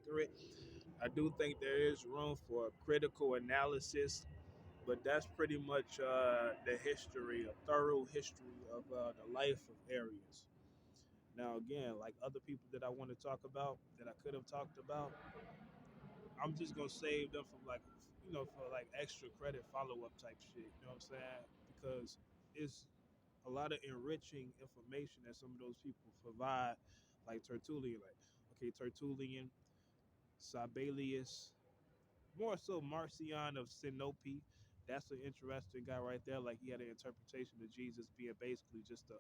accurate. I do think there is room for critical analysis, but that's pretty much the history, a thorough history of the life of Arius. Now, again, like other people that I want to talk about that I could have talked about, I'm just gonna save them from like, for like extra credit follow up type shit. You know what I'm saying? Because it's a lot of enriching information that some of those people provide, like Tertullian. Like, okay, Tertullian, Sibelius, more so Marcion of Sinope. That's an interesting guy right there. Like he had an interpretation of Jesus being basically just a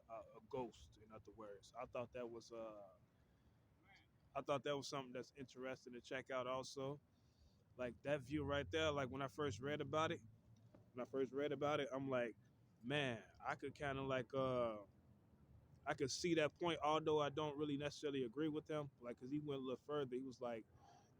ghost. In other words, I thought that was something that's interesting to check out. Also, like that view right there. Like when I first read about it, I'm like, man, I could kind of like I could see that point, although I don't really necessarily agree with him. Like, cause he went a little further. He was like,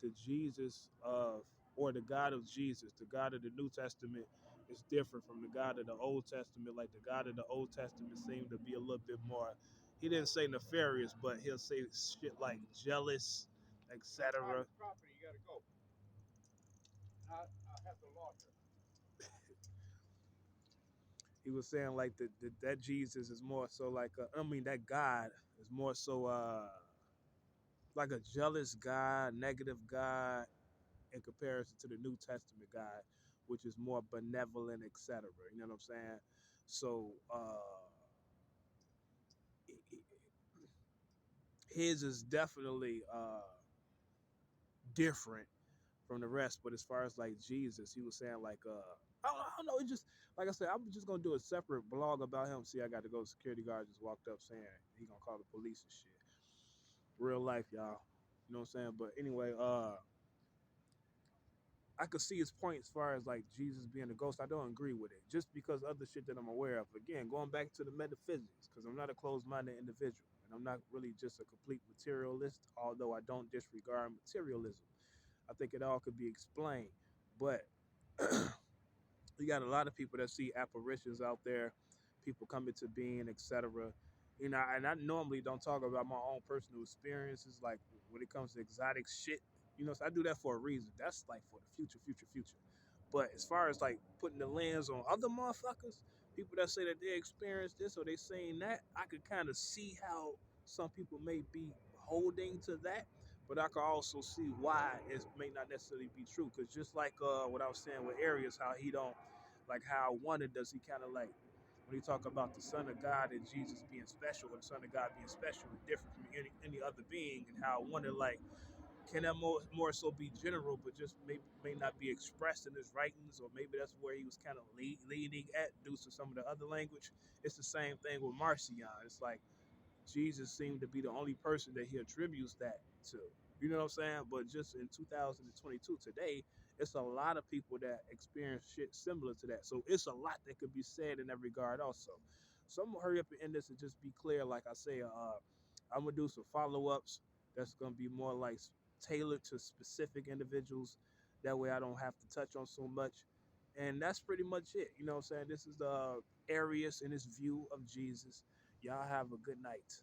the Jesus of, or the God of Jesus, the God of the New Testament, is different from the God of the Old Testament. Like the God of the Old Testament seemed to be a little bit more. He didn't say nefarious, but he'll say shit like jealous, etc. Property, you gotta go. I have to log her. He was saying like that Jesus is more so like that God is more so like a jealous God, negative God, in comparison to the New Testament God, which is more benevolent, etc. You know what I'm saying? So his is definitely different from the rest. But as far as like Jesus, he was saying like I don't know. It just like I said, I'm just gonna do a separate blog about him. See, I got to go. Security guard just walked up saying he gonna call the police and shit. Real life, y'all. You know what I'm saying? But anyway, I could see his point as far as like Jesus being a ghost. I don't agree with it, just because other shit that I'm aware of. Again, going back to the metaphysics, because I'm not a closed-minded individual, and I'm not really just a complete materialist. Although I don't disregard materialism, I think it all could be explained. But you got a lot of people that see apparitions out there, people coming to being, etc. You know, and I normally don't talk about my own personal experiences, like when it comes to exotic shit. You know, so I do that for a reason. That's like for the future. But as far as like putting the lens on other motherfuckers, people that say that they experienced this or they saying that, I could kind of see how some people may be holding to that, but I could also see why it may not necessarily be true. Because just like what I was saying with Arius, how he don't like how I wonder does he kind of like when he talk about the Son of God and Jesus being special, or the Son of God being special and different from any other being, and how I wonder like can that more so be general, but just may not be expressed in his writings, or maybe that's where he was kind of leaning at due to some of the other language. It's the same thing with Marcion. It's like Jesus seemed to be the only person that he attributes that to. You know what I'm saying? But just in 2022 today, it's a lot of people that experience shit similar to that. So it's a lot that could be said in that regard also. So I'm gonna hurry up and end this and just be clear. Like I say, I'm gonna do some follow-ups that's gonna be more like tailored to specific individuals. That way I don't have to touch on so much. And that's pretty much it. You know what I'm saying? This is the Arius and his view of Jesus. Y'all have a good night.